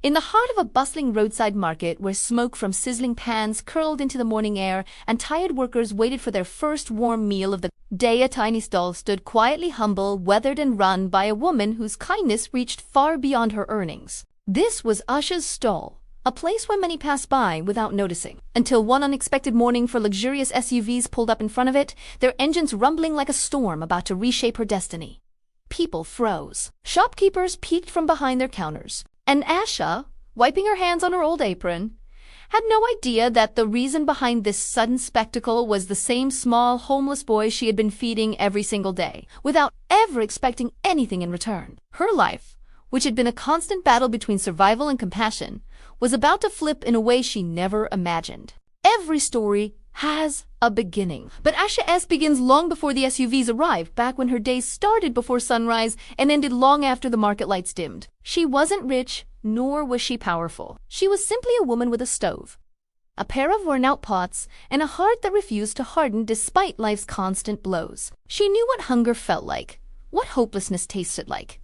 In the heart of a bustling roadside market where smoke from sizzling pans curled into the morning air and tired workers waited for their first warm meal of the day, a tiny stall stood quietly humble, weathered and run by a woman whose kindness reached far beyond her earnings. This was Asha's stall, a place where many passed by without noticing, until one unexpected morning four luxurious SUVs pulled up in front of it, their engines rumbling like a storm about to reshape her destiny. People froze. Shopkeepers peeked from behind their counters. And Asha, wiping her hands on her old apron, had no idea that the reason behind this sudden spectacle was the same small homeless boy she had been feeding every single day, without ever expecting anything in return. Her life, which had been a constant battle between survival and compassion, was about to flip in a way she never imagined. Every story has a beginning. But Asha's begins long before the SUVs arrived, back when her days started before sunrise and ended long after the market lights dimmed. She wasn't rich, nor was she powerful. She was simply a woman with a stove, a pair of worn-out pots, and a heart that refused to harden despite life's constant blows. She knew what hunger felt like, what hopelessness tasted like.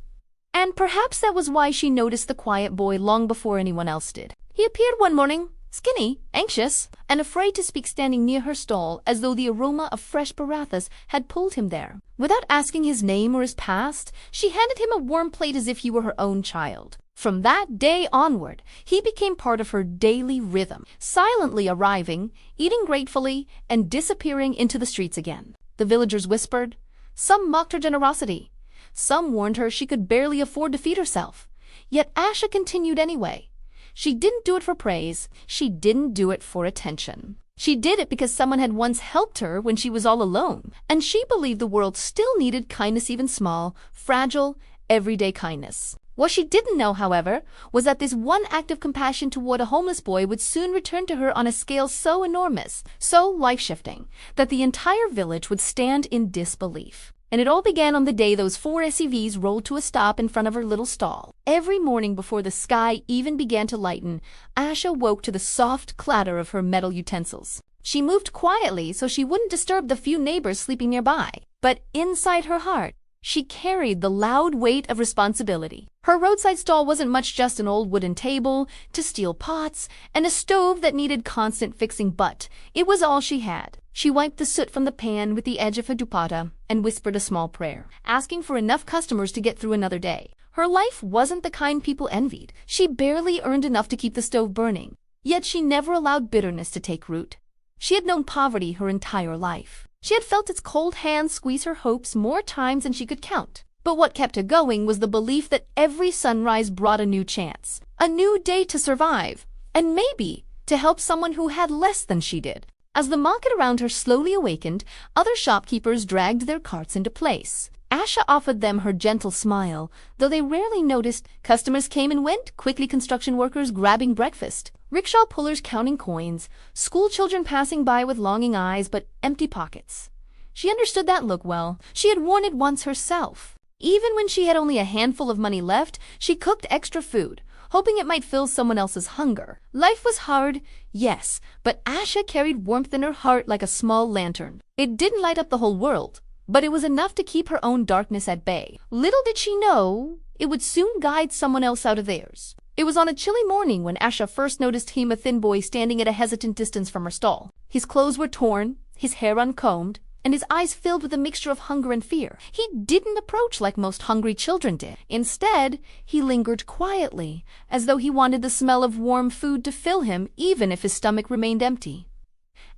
And perhaps that was why she noticed the quiet boy long before anyone else did. He appeared one morning, skinny, anxious, and afraid to speak, standing near her stall as though the aroma of fresh parathas had pulled him there. Without asking his name or his past, she handed him a warm plate as if he were her own child. From that day onward, he became part of her daily rhythm, silently arriving, eating gratefully, and disappearing into the streets again. The villagers whispered. Some mocked her generosity. Some warned her she could barely afford to feed herself. Yet Asha continued anyway. She didn't do it for praise. She didn't do it for attention. She did it because someone had once helped her when she was all alone, and she believed the world still needed kindness, even small, fragile, everyday kindness. What she didn't know, however, was that this one act of compassion toward a homeless boy would soon return to her on a scale so enormous, so life-shifting, that the entire village would stand in disbelief. And it all began on the day those four SUVs rolled to a stop in front of her little stall. Every morning before the sky even began to lighten, Asha woke to the soft clatter of her metal utensils. She moved quietly so she wouldn't disturb the few neighbors sleeping nearby. But inside her heart, she carried the loud weight of responsibility. Her roadside stall wasn't much, just an old wooden table, two steel pots, and a stove that needed constant fixing, but it was all she had. She wiped the soot from the pan with the edge of her dupatta and whispered a small prayer, asking for enough customers to get through another day. Her life wasn't the kind people envied. She barely earned enough to keep the stove burning. Yet she never allowed bitterness to take root. She had known poverty her entire life. She had felt its cold hand squeeze her hopes more times than she could count. But what kept her going was the belief that every sunrise brought a new chance, a new day to survive, and maybe to help someone who had less than she did. As the market around her slowly awakened, other shopkeepers dragged their carts into place. Asha offered them her gentle smile, though they rarely noticed. Customers came and went, quickly, construction workers grabbing breakfast, rickshaw pullers counting coins, school children passing by with longing eyes but empty pockets. She understood that look well. She had worn it once herself. Even when she had only a handful of money left, she cooked extra food, hoping it might fill someone else's hunger. Life was hard, yes, but Asha carried warmth in her heart like a small lantern. It didn't light up the whole world, but it was enough to keep her own darkness at bay. Little did she know, it would soon guide someone else out of theirs. It was on a chilly morning when Asha first noticed him, a thin boy standing at a hesitant distance from her stall. His clothes were torn, his hair uncombed, and his eyes filled with a mixture of hunger and fear. He didn't approach like most hungry children did. Instead, he lingered quietly, as though he wanted the smell of warm food to fill him, even if his stomach remained empty.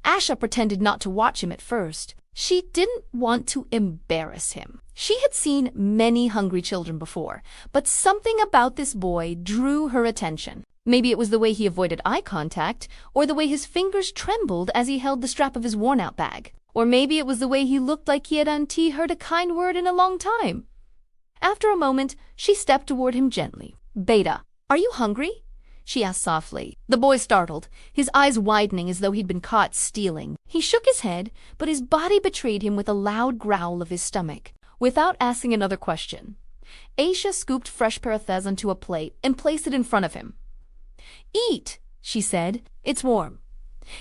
Asha pretended not to watch him at first. She didn't want to embarrass him. She had seen many hungry children before, but something about this boy drew her attention. Maybe it was the way he avoided eye contact, or the way his fingers trembled as he held the strap of his worn-out bag. Or maybe it was the way he looked like he hadn't heard a kind word in a long time. After a moment, she stepped toward him gently. "Beta, are you hungry?" she asked softly. The boy startled, his eyes widening as though he'd been caught stealing. He shook his head, but his body betrayed him with a loud growl of his stomach. Without asking another question, Asha scooped fresh parathas onto a plate and placed it in front of him. "Eat," she said. "It's warm."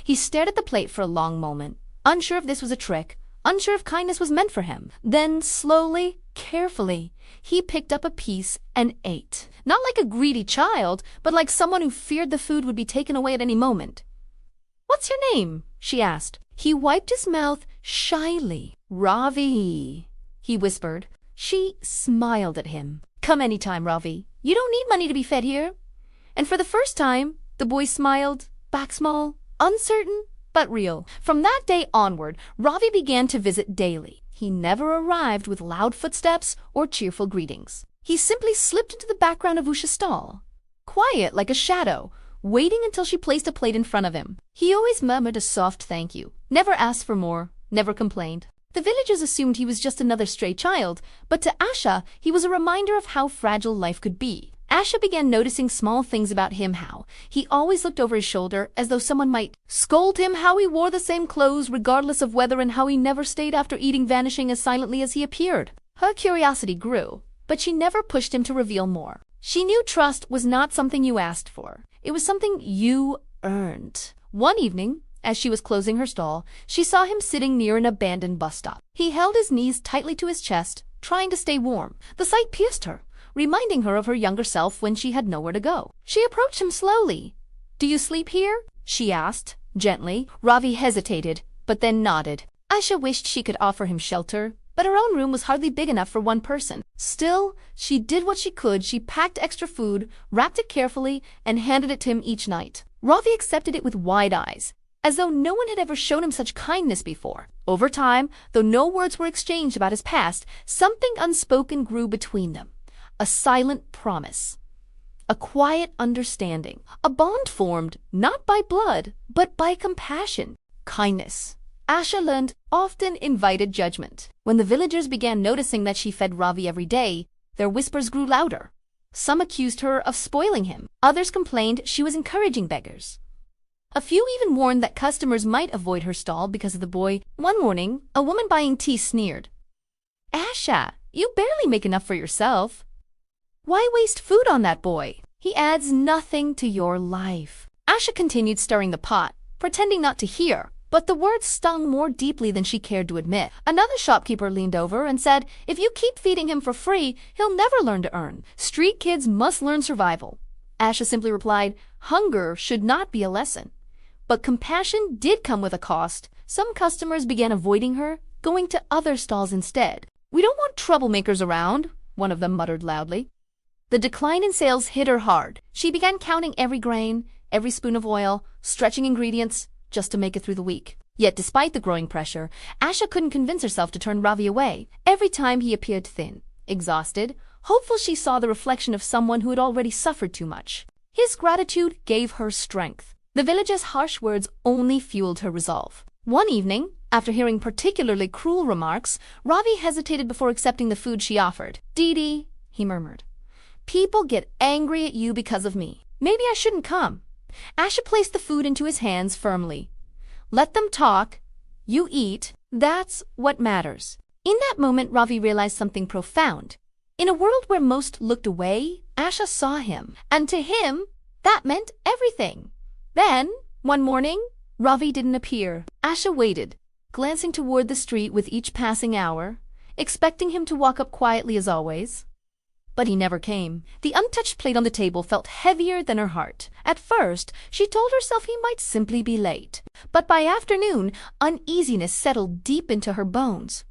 He stared at the plate for a long moment, unsure if this was a trick, unsure if kindness was meant for him. Then, slowly, carefully, he picked up a piece and ate. Not like a greedy child, but like someone who feared the food would be taken away at any moment. "What's your name?" she asked. He wiped his mouth shyly. "Ravi," he whispered. She smiled at him. "Come anytime, Ravi. You don't need money to be fed here." And for the first time, the boy smiled, back small, uncertain, but real. From that day onward, Ravi began to visit daily. He never arrived with loud footsteps or cheerful greetings. He simply slipped into the background of Usha's stall, quiet like a shadow, waiting until she placed a plate in front of him. He always murmured a soft thank you, never asked for more, never complained. The villagers assumed he was just another stray child, but to Asha, he was a reminder of how fragile life could be. Asha began noticing small things about him, how he always looked over his shoulder as though someone might scold him, how he wore the same clothes regardless of weather, and how he never stayed after eating, vanishing as silently as he appeared. Her curiosity grew, but she never pushed him to reveal more. She knew trust was not something you asked for. It was something you earned. One evening, as she was closing her stall, she saw him sitting near an abandoned bus stop. He held his knees tightly to his chest, trying to stay warm. The sight pierced her, reminding her of her younger self when she had nowhere to go. She approached him slowly. "Do you sleep here?" she asked, gently. Ravi hesitated, but then nodded. Asha wished she could offer him shelter, but her own room was hardly big enough for one person. Still, she did what she could. She packed extra food, wrapped it carefully, and handed it to him each night. Ravi accepted it with wide eyes, as though no one had ever shown him such kindness before. Over time, though no words were exchanged about his past, something unspoken grew between them. A silent promise, a quiet understanding, a bond formed not by blood, but by compassion, kindness. Asha learned often invited judgment. When the villagers began noticing that she fed Ravi every day, their whispers grew louder. Some accused her of spoiling him. Others complained she was encouraging beggars. A few even warned that customers might avoid her stall because of the boy. One morning, a woman buying tea sneered, "Asha, you barely make enough for yourself. Why waste food on that boy? He adds nothing to your life." Asha continued stirring the pot, pretending not to hear, but the words stung more deeply than she cared to admit. Another shopkeeper leaned over and said, "If you keep feeding him for free, he'll never learn to earn. Street kids must learn survival." Asha simply replied, "Hunger should not be a lesson." But compassion did come with a cost. Some customers began avoiding her, going to other stalls instead. "We don't want troublemakers around," one of them muttered loudly. The decline in sales hit her hard. She began counting every grain, every spoon of oil, stretching ingredients, just to make it through the week. Yet despite the growing pressure, Asha couldn't convince herself to turn Ravi away. Every time he appeared thin, exhausted, hopeful, she saw the reflection of someone who had already suffered too much. His gratitude gave her strength. The villagers' harsh words only fueled her resolve. One evening, after hearing particularly cruel remarks, Ravi hesitated before accepting the food she offered. "Didi," he murmured, "people get angry at you because of me. Maybe I shouldn't come." Asha placed the food into his hands firmly. "Let them talk. You eat. That's what matters." In that moment, Ravi realized something profound. In a world where most looked away, Asha saw him, and to him, that meant everything. Then, one morning, Ravi didn't appear. Asha waited, glancing toward the street with each passing hour, expecting him to walk up quietly as always. But he never came. The untouched plate on the table felt heavier than her heart. At first, she told herself he might simply be late. But by afternoon, uneasiness settled deep into her bones.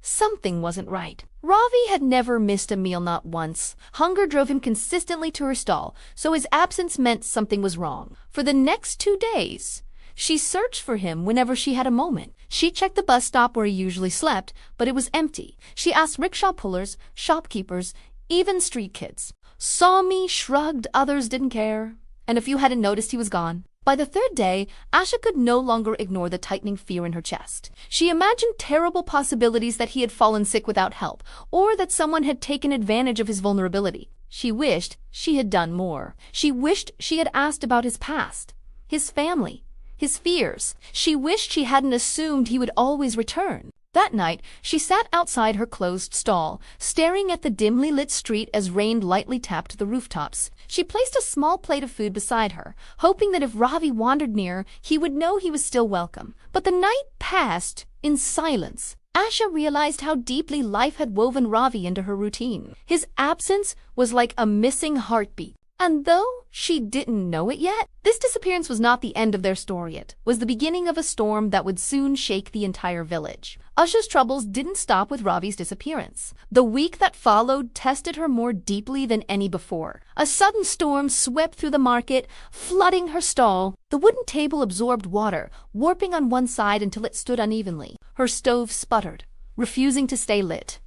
Something wasn't right. Ravi had never missed a meal, not once. Hunger drove him consistently to her stall, so his absence meant something was wrong. For the next 2 days, she searched for him whenever she had a moment. She checked the bus stop where he usually slept, but it was empty. She asked rickshaw pullers, shopkeepers, even street kids. Saw me, shrugged, others didn't care, and a few hadn't noticed he was gone. By the 3rd day, Asha could no longer ignore the tightening fear in her chest. She imagined terrible possibilities that he had fallen sick without help, or that someone had taken advantage of his vulnerability. She wished she had done more. She wished she had asked about his past, his family, his fears. She wished she hadn't assumed he would always return. That night, she sat outside her closed stall, staring at the dimly lit street as rain lightly tapped the rooftops. She placed a small plate of food beside her, hoping that if Ravi wandered near, he would know he was still welcome. But the night passed in silence. Asha realized how deeply life had woven Ravi into her routine. His absence was like a missing heartbeat. And though she didn't know it yet, this disappearance was not the end of their story. It was the beginning of a storm that would soon shake the entire village. Asha's troubles didn't stop with Ravi's disappearance. The week that followed tested her more deeply than any before. A sudden storm swept through the market, flooding her stall. The wooden table absorbed water, warping on one side until it stood unevenly. Her stove sputtered, refusing to stay lit.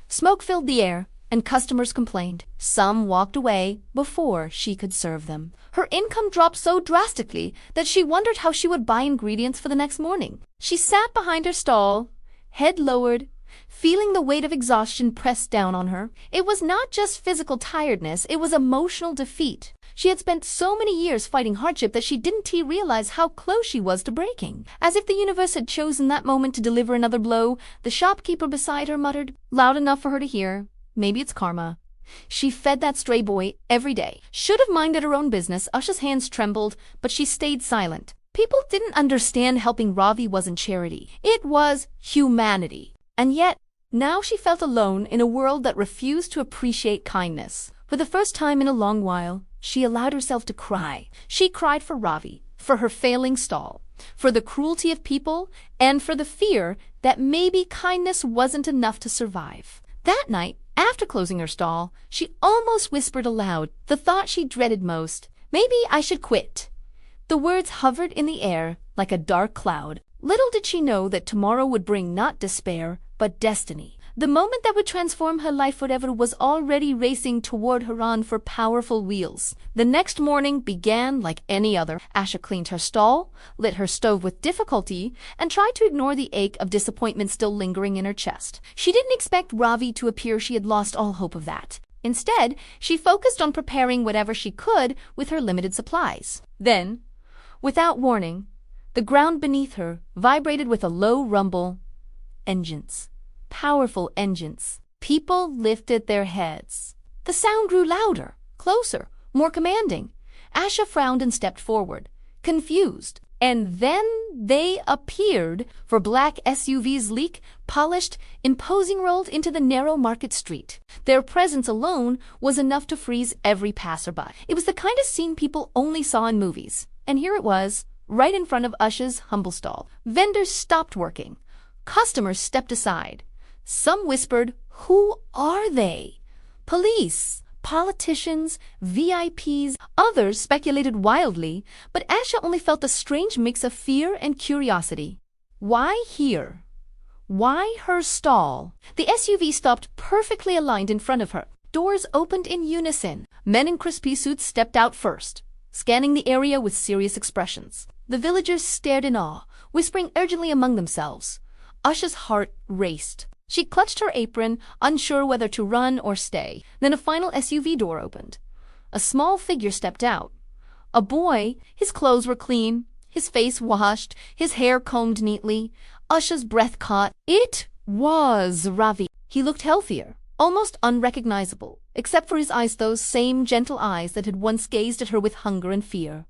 Smoke filled the air, and customers complained. Some walked away before she could serve them. Her income dropped so drastically that she wondered how she would buy ingredients for the next morning. She sat behind her stall, head lowered, feeling the weight of exhaustion pressed down on her. It was not just physical tiredness, it was emotional defeat. She had spent so many years fighting hardship that she didn't realize how close she was to breaking. As if the universe had chosen that moment to deliver another blow, the shopkeeper beside her muttered, loud enough for her to hear, "Maybe it's karma." She fed that stray boy every day. Should have minded her own business. Asha's hands trembled, but she stayed silent. People didn't understand helping Ravi wasn't charity. It was humanity. And yet, now she felt alone in a world that refused to appreciate kindness. For the first time in a long while, she allowed herself to cry. She cried for Ravi, for her failing stall, for the cruelty of people, and for the fear that maybe kindness wasn't enough to survive. That night, after closing her stall, she almost whispered aloud the thought she dreaded most. Maybe I should quit. The words hovered in the air like a dark cloud. Little did she know that tomorrow would bring not despair, but destiny. The moment that would transform her life forever was already racing toward her on for powerful wheels. The next morning began like any other. Asha cleaned her stall, lit her stove with difficulty, and tried to ignore the ache of disappointment still lingering in her chest. She didn't expect Ravi to appear. She had lost all hope of that. Instead, she focused on preparing whatever she could with her limited supplies. Then, without warning, the ground beneath her vibrated with a low rumble. Engines. Powerful engines. People lifted their heads. The sound grew louder, closer, more commanding. Asha frowned and stepped forward, confused. And then they appeared. For black SUVs, sleek, polished, imposing, rolled into the narrow market street. Their presence alone was enough to freeze every passerby. It was the kind of scene people only saw in movies. And here it was, right in front of Asha's humble stall. Vendors stopped working. Customers stepped aside. Some whispered, "Who are they?" Police, politicians, VIPs. Others speculated wildly, but Asha only felt a strange mix of fear and curiosity. Why here? Why her stall? The SUV stopped perfectly aligned in front of her. Doors opened in unison. Men in crispy suits stepped out first, scanning the area with serious expressions. The villagers stared in awe, whispering urgently among themselves. Asha's heart raced. She clutched her apron, unsure whether to run or stay. Then a final SUV door opened. A small figure stepped out. A boy. His clothes were clean, his face washed, his hair combed neatly. Asha's breath caught. It was Ravi. He looked healthier, almost unrecognizable, except for his eyes, those same gentle eyes that had once gazed at her with hunger and fear.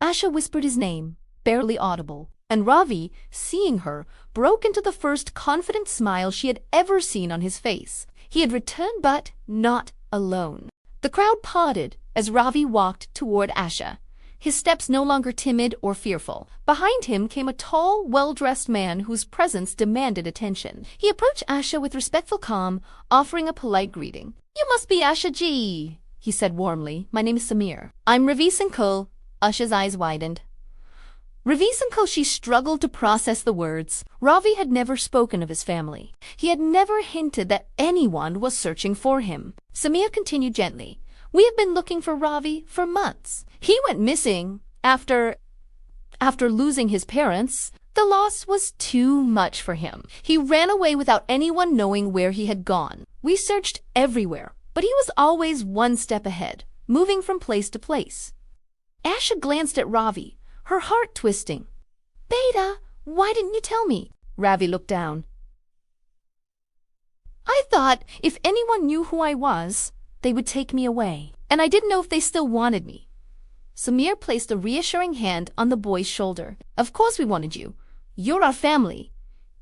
Asha whispered his name, barely audible. And Ravi, seeing her, broke into the first confident smile she had ever seen on his face. He had returned, but not alone. The crowd parted as Ravi walked toward Asha, his steps no longer timid or fearful. Behind him came a tall, well-dressed man whose presence demanded attention. He approached Asha with respectful calm, offering a polite greeting. "You must be Asha ji," he said warmly. "My name is Samir. I'm Ravi's uncle." Asha's eyes widened. Ravi's uncle. She struggled to process the words. Ravi had never spoken of his family. He had never hinted that anyone was searching for him. Samir continued gently. "We have been looking for Ravi for months. He went missing after losing his parents. The loss was too much for him. He ran away without anyone knowing where he had gone. We searched everywhere, but he was always one step ahead, moving from place to place." Asha glanced at Ravi, her heart twisting. "Beta, why didn't you tell me?" Ravi looked down. "I thought if anyone knew who I was, they would take me away. And I didn't know if they still wanted me." Samir placed a reassuring hand on the boy's shoulder. "Of course we wanted you. You're our family.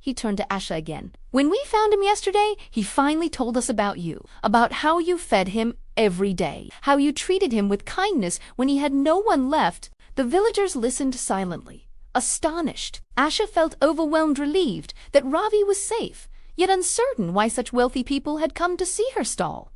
He turned to Asha again. When we found him yesterday, he finally told us about you, about how you fed him every day, how you treated him with kindness when he had no one left. The villagers listened silently, astonished. Asha felt overwhelmed, relieved that Ravi was safe, yet uncertain why such wealthy people had come to see her stall.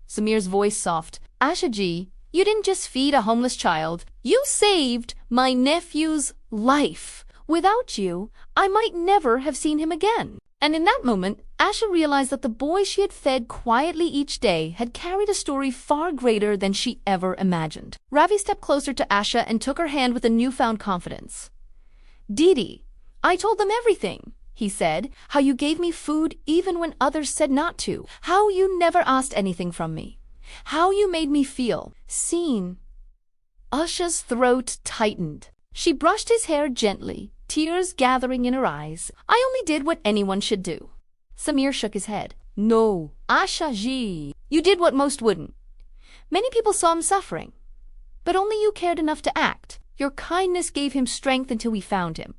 Samir's voice soft. Asha ji, you didn't just feed a homeless child. You saved my nephew's life. Without you, I might never have seen him again. And in that moment, Asha realized that the boy she had fed quietly each day had carried a story far greater than she ever imagined. Ravi stepped closer to Asha and took her hand with a newfound confidence. Didi, I told them everything, he said, how you gave me food even when others said not to, how you never asked anything from me, how you made me feel seen. Asha's throat tightened. She brushed his hair gently, tears gathering in her eyes. I only did what anyone should do. Samir shook his head. No, Asha ji, you did what most wouldn't. Many people saw him suffering, but only you cared enough to act. Your kindness gave him strength until we found him.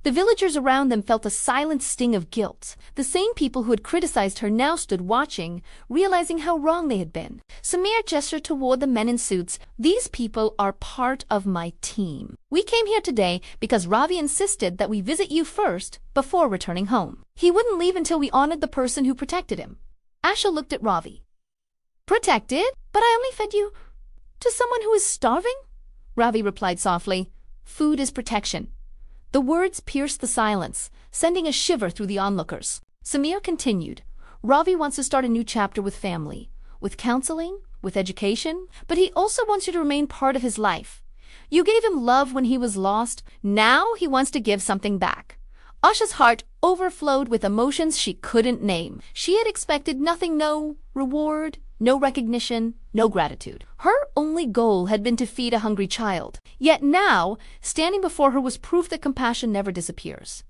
The villagers around them felt a silent sting of guilt. The same people who had criticized her now stood watching, realizing how wrong they had been. Samir gestured toward the men in suits. These people are part of my team. We came here today because Ravi insisted that we visit you first before returning home. He wouldn't leave until we honored the person who protected him. Asha looked at Ravi. Protected? But I only fed you to someone who is starving? Ravi replied softly. Food is protection. The words pierced the silence, sending a shiver through the onlookers. Samir continued. Ravi wants to start a new chapter with family, with counseling, with education, but he also wants you to remain part of his life. You gave him love when he was lost. Now he wants to give something back. Asha's heart overflowed with emotions she couldn't name. She had expected nothing, no reward, no recognition, no gratitude. Her only goal had been to feed a hungry child. Yet now, standing before her was proof that compassion never disappears.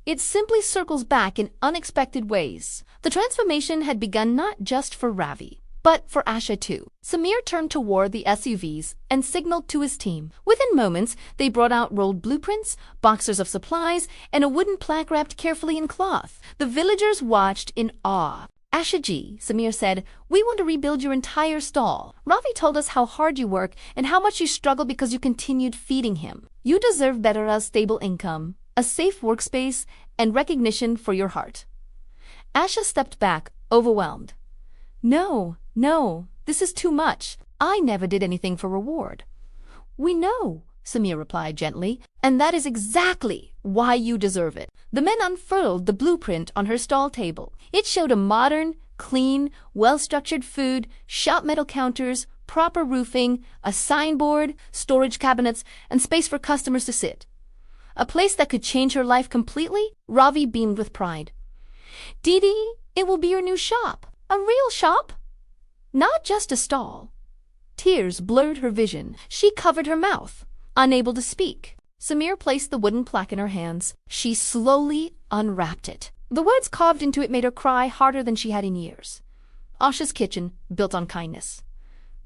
It simply circles back in unexpected ways. The transformation had begun not just for Ravi, but for Asha too. Samir turned toward the SUVs and signaled to his team. Within moments, they brought out rolled blueprints, boxes of supplies, and a wooden plaque wrapped carefully in cloth. The villagers watched in awe. Asha ji, Samir said, we want to rebuild your entire stall. Ravi told us how hard you work and how much you struggle because you continued feeding him. You deserve better, a stable income, a safe workspace, and recognition for your heart. Asha stepped back, overwhelmed. No, this is too much. I never did anything for reward. We know, Samir replied gently, and that is exactly why you deserve it. The men unfurled the blueprint on her stall table. It showed a modern, clean, well-structured food, shop metal counters, proper roofing, a signboard, storage cabinets, and space for customers to sit. A place that could change her life completely. Ravi beamed with pride. Didi, it will be your new shop. A real shop? Not just a stall. Tears blurred her vision. She covered her mouth, unable to speak. Samir placed the wooden plaque in her hands. She slowly unwrapped it. The words carved into it made her cry harder than she had in years. Asha's kitchen, built on kindness.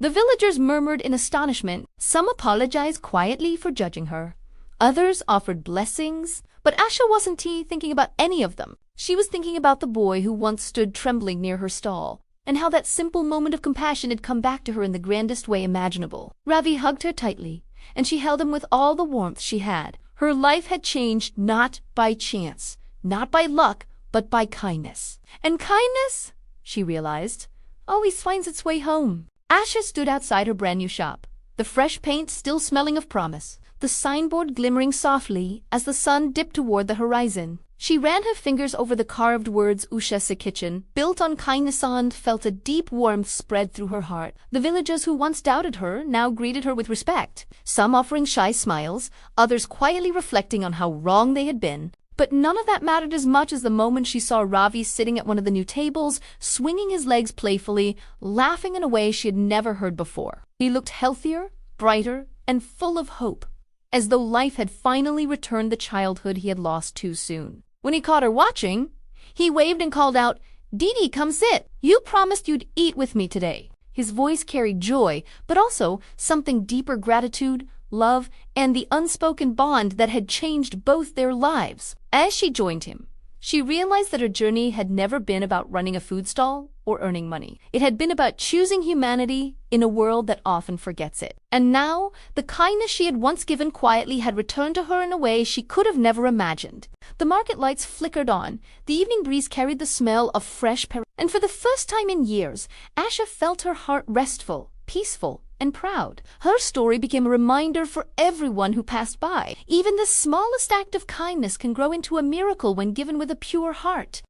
The villagers murmured in astonishment. Some apologized quietly for judging her. Others offered blessings. But Asha wasn't thinking about any of them. She was thinking about the boy who once stood trembling near her stall, and how that simple moment of compassion had come back to her in the grandest way imaginable. Ravi hugged her tightly, and she held him with all the warmth she had. Her life had changed not by chance, not by luck, but by kindness. And kindness, she realized, always finds its way home. Asha stood outside her brand new shop, the fresh paint still smelling of promise, the signboard glimmering softly as the sun dipped toward the horizon. She ran her fingers over the carved words Usha's kitchen, built on kindness, and felt a deep warmth spread through her heart. The villagers who once doubted her now greeted her with respect, some offering shy smiles, others quietly reflecting on how wrong they had been. But none of that mattered as much as the moment she saw Ravi sitting at one of the new tables, swinging his legs playfully, laughing in a way she had never heard before. He looked healthier, brighter, and full of hope, as though life had finally returned the childhood he had lost too soon. When he caught her watching, he waved and called out, Didi, come sit. You promised you'd eat with me today. His voice carried joy, but also something deeper, gratitude. love, and the unspoken bond that had changed both their lives. As she joined him, she realized that her journey had never been about running a food stall or earning money. It had been about choosing humanity in a world that often forgets it. And now, the kindness she had once given quietly had returned to her in a way she could have never imagined. The market lights flickered on, the evening breeze carried the smell of fresh and for the first time in years, Asha felt her heart restful, peaceful, and proud. Her story became a reminder for everyone who passed by. Even the smallest act of kindness can grow into a miracle when given with a pure heart.